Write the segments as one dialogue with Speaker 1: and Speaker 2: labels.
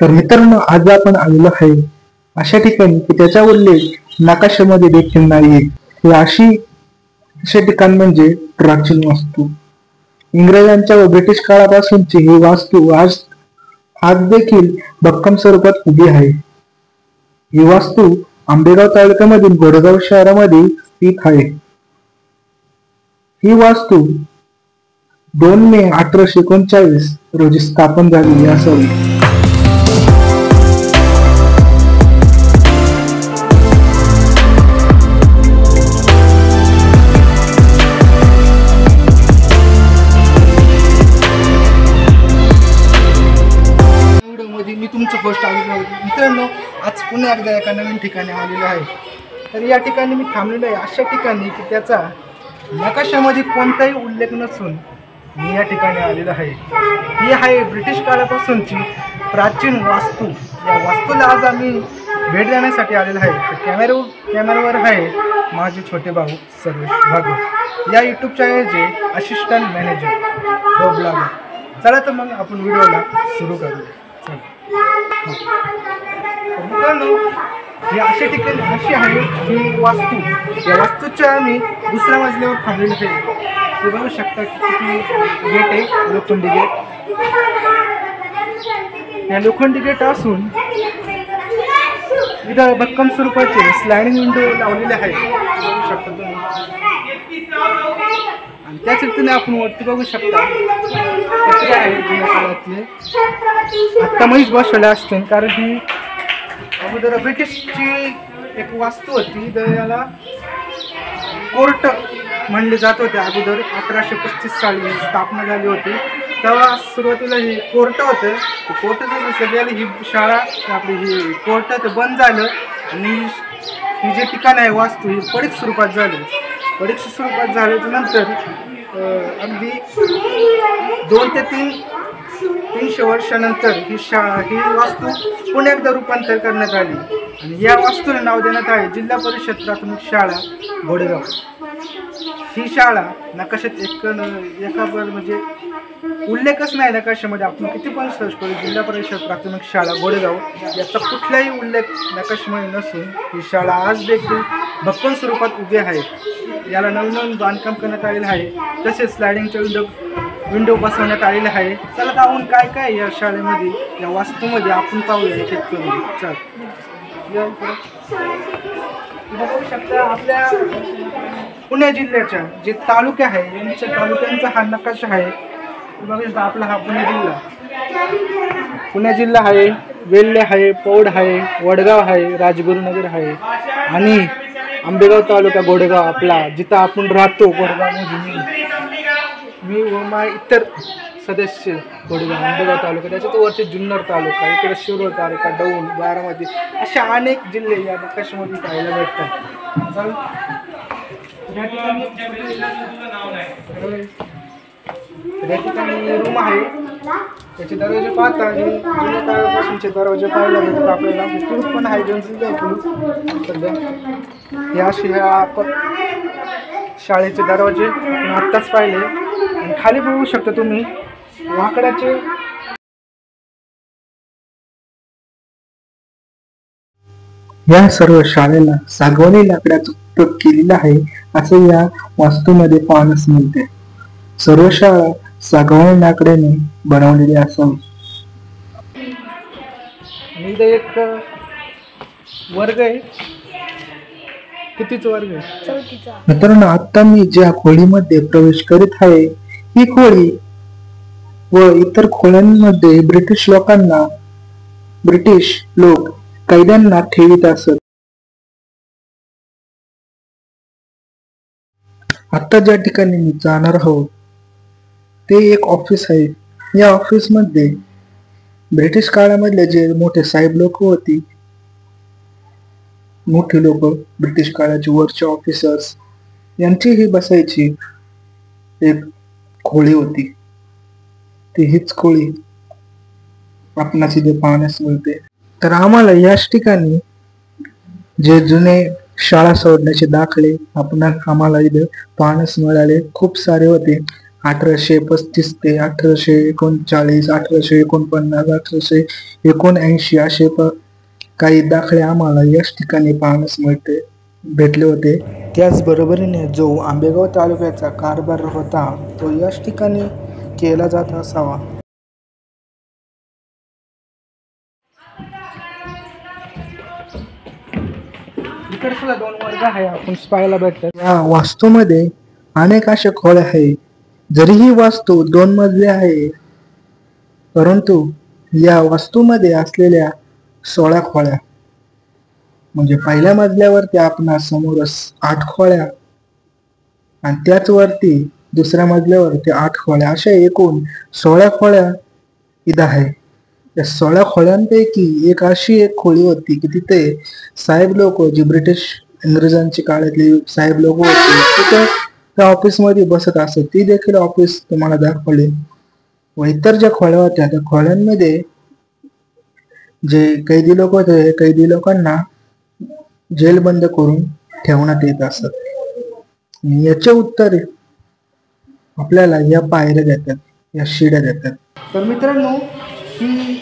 Speaker 1: तर मित्रांनो, आज आपण आलेलो आहे अशा ठिकाणी की त्याचा उल्लेख नकाशामध्ये देखील नाहीये. ही असे ठिकाण म्हणजे प्राचीन वास्तू. इंग्रजांच्या व ब्रिटिश काळापासूनची ही वास्तू आज देखील भक्कम स्वरूपात उभी आहे. ही वास्तू आंबेगाव तालुक्यामधील गोरेगाव शहरामध्ये स्थित आहे. ही वास्तू 2 मे 1839 रोजी स्थापन झालेली असावी.
Speaker 2: मी तुमचं होस्ट आलेलो आहे. मित्रांनो, आज पुन्हा एकदा एका नवीन ठिकाणी आलेलो आहे. तर या ठिकाणी मी थांबलेलो आहे अशा ठिकाणी की त्याचा नकाशामध्ये कोणताही उल्लेख नसून मी या ठिकाणी आलेलो आहे. ही आहे ब्रिटिश काळापासूनची प्राचीन वास्तू. या वास्तूला आज आम्ही भेट देण्यासाठी आलेलो आहे. तर कॅमेऱ्यावर आहे माझे छोटे भाऊ सर्वेश भागवत, या यूट्यूब चॅनलचे असिस्टंट मॅनेजर व ब्लॉगर. चला तर मग आपण व्हिडिओला सुरू करूया. मित्रांनो, ही अशा ठिकाणी अशी आहे ही वास्तू. या वास्तूच्या आम्ही दुसऱ्या मजल्यावर थांबलेलो आहे. ते बघू शकता किती गेट आहे, लोखंडी गेट. या लोखंडी गेट असून इथं भक्कम स्वरूपाचे स्लायडिंग विंडो लावलेले आहे, बघू शकता तुम्ही. आणि त्याच रीतीने आपण वरती बघू शकता कपडे आहेत जुन्या काळातले. आत्ता महीच बसवले असते, कारण ही अगोदर ब्रिटिशची एक वास्तू होती. तर याला कोर्ट म्हणले जात होते. अगोदर 1835 साली स्थापना झाली होती. तेव्हा सुरुवातीला ही कोर्ट होतं. कोर्टाचं सगळ्याला ही शाळा आपली ही कोर्ट ते बंद झालं आणि ही जे ठिकाण आहे वास्तू ही पडीक स्वरूपात झाली. पडीक स्वरूपात झाल्याच्या नंतर अगदी 2 ते 300 वर्षानंतर ही वास्तू पुन्हा एकदा रूपांतर करण्यात आली आणि या वास्तूला नाव देण्यात आहे जिल्हा परिषद प्राथमिक शाळा गोडेगाव. ही शाळा नकाशात एकावर म्हणजे उल्लेखच नाही. नकाशामध्ये आपण किती पण सर्च करू जिल्हा परिषद प्राथमिक शाळा गोडेगाव याचा कुठलाही उल्लेख नकाशामध्ये नसून ही शाळा आज देखील भक्कम स्वरूपात उभी आहे. याला नवीन बांधकाम करण्यात आलेलं आहे. तसेच स्लायडिंगच्या विंडो बसवण्यात आलेले आहे. चला जाऊन काय काय या शाळेमध्ये या वास्तूमध्ये आपण पाहूया एक एक करून. चल बघू शकता आपल्या पुणे जिल्ह्याच्या जे तालुके आहे यांच्या तालुक्यांचा हा नकाशा आहे. बघू शकता आपला हा पुणे जिल्हा आहे. वेल्हे आहे, पौड आहे, वडगाव आहे, राजगुरुनगर आहे आणि आंबेगाव तालुका गोडेगाव आपला जिथं आपण राहतो. गोडेगावमध्ये मी व मा इतर सदस्य गोडेगाव आंबेगाव तालुका, त्याच्यात वरती जुन्नर तालुका, इकडे शिरोळ तालुका, दौंड, बारामती असे अनेक जिल्हे या नकाशामध्ये पाहायला भेटतात. या ठिकाणी रूम आहे. त्याचे दरवाजे पाहता जुन्या काळापासूनचे दरवाजे पाहायला भेटतात आपल्याला. कुलूप पण आहे, जंजीर आहे कुलूप सध्या. हे असे ह्या शाळेचे दरवाजे आत्ताच पाहिले. आणि खाली बघू शकता तुम्ही लाकडाचे
Speaker 1: या सर्व शाळेला सागवानी लाकडाचा उपयोग केलेला आहे असं या वास्तूमध्ये पाहण्यास मिळते. सर्व शाळा सागवानी लाकडाने बनवलेली असावी.
Speaker 2: इथं एक वर्ग आहे. कितीचा वर्ग आहे?
Speaker 3: 4थीचा.
Speaker 1: मित्रांनो, आता मी ज्या खोलीमध्ये प्रवेश करीत आहे ही खोली व इतर खोल्यांमध्ये ब्रिटिश लोक कैद्यांना ठेवीत असत. आता ज्या ठिकाणी मी जाणार आहोत ते एक ऑफिस आहे. या ऑफिस मध्ये ब्रिटिश काळामधले जे मोठे साहेब लोक होती, मोठी लोक, ब्रिटिश काळाचे वरचे ऑफिसर्स यांची ही बसायची एक खोली होती. ती हीच खोली आपणास इथे पाहण्यास मिळते. तर आम्हाला याच ठिकाणी जे जुने शाळा सोडण्याचे दाखले आम्हाला इथे पाहण्यास मिळाले. खूप सारे होते 1835 ते 1839, 1849, 1879 असे काही दाखले आम्हाला याच ठिकाणी पाहण्यास भेटले होते. त्याचबरोबरीने जो आंबेगाव तालुक्याचा कारभार होता तो याच ठिकाणी केला जात असावा.
Speaker 2: इकडे सुद्धा 2 वर्ग आहे आपण पाहायला भेटतात.
Speaker 1: या वास्तूमध्ये अनेक अशा खोल्या आहेत. जरी ही वास्तू 2 मजली आहे, परंतु या वास्तूमध्ये असलेल्या 16 खोल्या म्हणजे पहिल्या मजल्यावरती आपणास समोरच 8 खोल्या आणि त्याच वरती दुसऱ्या मजल्यावरती 8 खोल्या अशा एकूण 16 खोल्या इथं आहे. या 16 खोल्यांपैकी एक खोली होती की तिथे साहेब लोक जे इंग्रजांच्या काळातले साहेब लोक होते तिथे त्या ऑफिसमध्ये बसत असत. ती देखील ऑफिस तुम्हाला दाखवले. व इतर ज्या खोल्या होत्या त्या खोल्यांमध्ये जे कैदी लोक होते कैदी लोकांना जेलबंद करून ठेवण्यात येत असत. याचे उत्तर आपल्याला या पायऱ्या देतात, या शिड्या देतात.
Speaker 2: तर मित्रांनो, ही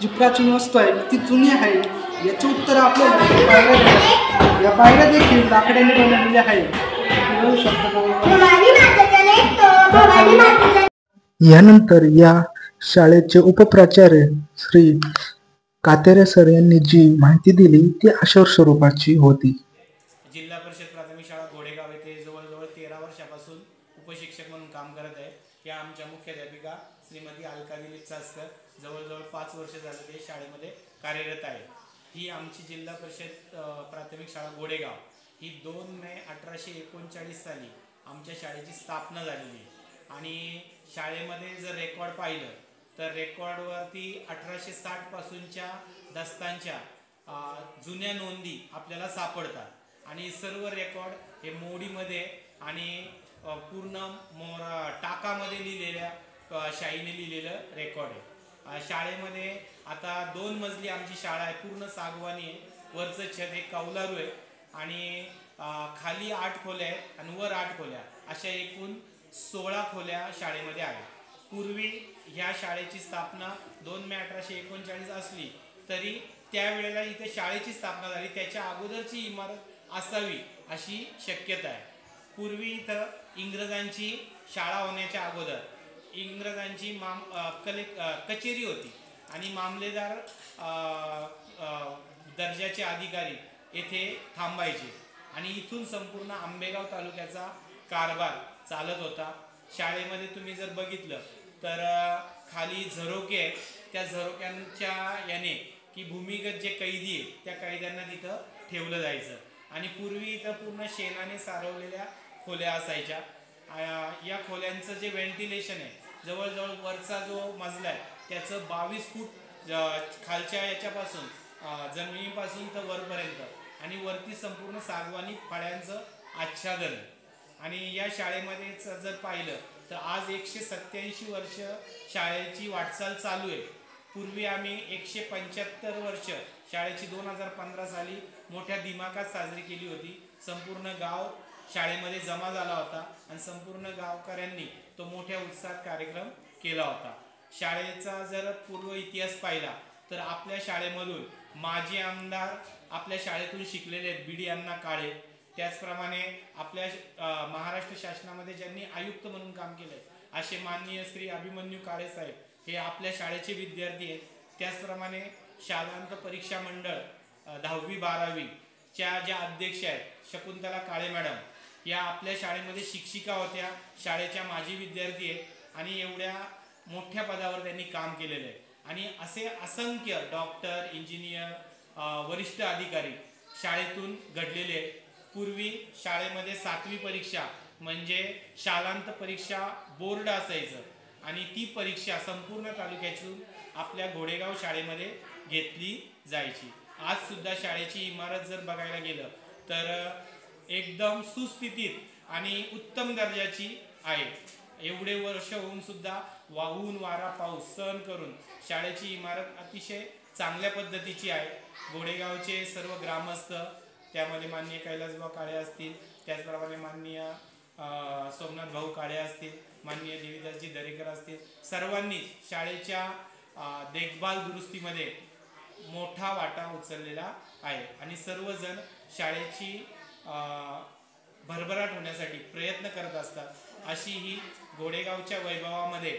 Speaker 2: जी प्राचीन वस्तू आहे ती जुनी आहे. याचे उत्तर आपल्याला या पायऱ्या देखील लाकडाने बनवलेल्या आहेत.
Speaker 1: यानंतर या शाळेचे उपप्राचार्य श्री कातेरे सर यांनी जी माहिती दिली ती अशा स्वरूपाची होती.
Speaker 3: जिल्हा परिषद प्राथमिक शाळा घोडेगाव येथे जवळजवळ 13 वर्षापासून उपशिक्षक म्हणून काम करत आहे. या आमच्या मुख्याध्यापिका श्रीमती अलका दिलीप चासकर जवळजवळ 5 वर्ष झाले ते शाळेमध्ये कार्यरत आहे. ही आमची जिल्हा परिषद प्राथमिक शाळा घोडेगाव ही 2 मे 1839 साली आमच्या शाळेची स्थापना झालेली आहे. आणि शाळेमध्ये जर रेकॉर्ड पाहिलं तर रेकॉर्डवरती 1860 पासूनच्या दस्तांच्या जुन्या नोंदी आपल्याला सापडतात आणि सर्व रेकॉर्ड हे मोडीमध्ये आणि पूर्ण टाकामध्ये लिहिलेल्या शाईने लिहिलेलं रेकॉर्ड आहे. शाळेमध्ये आता 2 मजली आमची शाळा आहे. पूर्ण सागवानी आहे. वरचं छत एक कौलारू आहे आणि खाली 8 खोल्या आहेत आणि वर 8 खोल्या अशा एकूण 16 खोल्या शाळेमध्ये आहेत. पूर्वी ह्या शाळेची स्थापना 2 मे 1839 असली तरी त्यावेळेला इथे शाळेची स्थापना झाली त्याच्या अगोदरची इमारत असावी अशी शक्यता आहे. पूर्वी इथं इंग्रजांची शाळा होण्याच्या अगोदर इंग्रजांची कचेरी होती आणि मामलेदार दर्जाचे अधिकारी येथे थांबायचे आणि इथून संपूर्ण आंबेगाव तालुक्याचा कारभार चालत होता. शाळेमध्ये तुम्ही जर बघितलं तर खाली झरोके आहेत. त्या झरोक्यांच्या याने की भूमिगत जे कैदी आहेत त्या कैद्यांना तिथं ठेवलं जायचं आणि पूर्वी इथं पूर्ण शेणाने सारवलेल्या खोल्या असायच्या. या खोल्यांचं जे व्हेंटिलेशन आहे जवळजवळ वरचा जो मजला आहे त्याचं 22 फूट खालच्या याच्यापासून जमिनीपासून तर वरपर्यंत आणि वरती संपूर्ण सागवानी फळ्यांचं आच्छादन. आणि या शाळेमध्ये जर पाहिलं तर आज 187 वर्ष शाळेची वाटचाल चालू आहे. पूर्वी आम्ही 175 वर्ष शाळेची 2015 साली मोठ्या दिमाखात साजरी केली होती. संपूर्ण गाव शाळेमध्ये जमा झाला होता आणि संपूर्ण गावकऱ्यांनी तो मोठ्या उत्साहात कार्यक्रम केला होता. शाळेचा जर पूर्व इतिहास पाहिला तर आपल्या शाळेमधून माजी आमदार आपल्या शाळेतून शिकलेले आहेत बी डी अण्णा काळे. त्याचप्रमाणे आपल्या महाराष्ट्र शासनामध्ये ज्यांनी आयुक्त म्हणून काम केले असे माननीय श्री अभिमन्यू काळे साहेब हे आपल्या शाळेचे विद्यार्थी आहेत. त्याचप्रमाणे शालांत परीक्षा मंडळ 10वी 12वी च्या ज्या अध्यक्ष आहेत शकुंतला काळे मॅडम या आपल्या शाळेमध्ये शिक्षिका होत्या. शाळेच्या माजी विद्यार्थी आहेत आणि एवढ्या मोठ्या पदावर त्यांनी काम केलेलं आहे. आणि असे असंख्य डॉक्टर इंजिनियर वरिष्ठ अधिकारी शाळेतून घडलेले आहेत. पूर्वी शाळेमध्ये 7वी परीक्षा म्हणजे शालांत परीक्षा बोर्ड असायचं आणि ती परीक्षा संपूर्ण तालुक्यातून आपल्या घोडेगाव शाळेमध्ये घेतली जायची. आज सुद्धा शाळेची इमारत जर बघायला गेलं तर एकदम सुस्थितीत आणि उत्तम दर्जाची आहे. एवढे वर्ष होऊन सुद्धा ऊन वारा पाऊस सहन करून शाळेची इमारत अतिशय चांगल्या पद्धतीची आहे. घोडेगावचे सर्व ग्रामस्थ त्यामध्ये माननीय कैलासभाऊ काळे असतील त्याचप्रमाणे माननीय सोमनाथ भाऊ काळे असतील माननीय देवीदासजी दरेकर असतील, सर्वांनी शाळेच्या देखभाल दुरुस्तीमध्ये मोठा वाटा उचललेला आहे आणि सर्वजण शाळेची भरभराट होण्यासाठी प्रयत्न करत असतात। अशी ही घोडेगावच्या वैभवामध्ये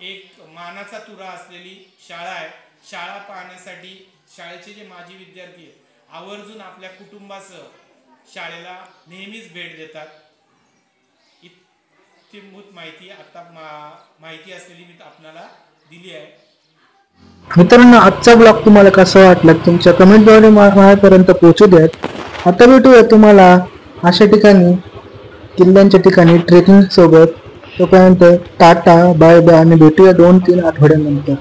Speaker 3: एक मानाचा तुरा असलेली शाळा आहे। शाळा पाहण्यासाठी शाळेचे जे माजी विद्यार्थी आहेत आवर्जून आपल्या कुटुंबासह शाळेला नेहमीच भेट देतात। इत्यंभूत माहिती आता माहिती असलेली मी आपल्याला दिली आहे।
Speaker 1: मित्रांनो, आजचा ब्लॉग तुम्हाला कसा वाटला तुमच्या कमेंटद्वारे माझ्यापर्यंत पोहोचू द्यात। आता भेटूया तुम्हाला अशा ठिकाणी किल्ल्यांच्या ठिकाणी ट्रेकिंग सोबत। तोपर्यंत टाटा, बाय बाय आणि भेटूया 2-3 आठवड्यानंतर।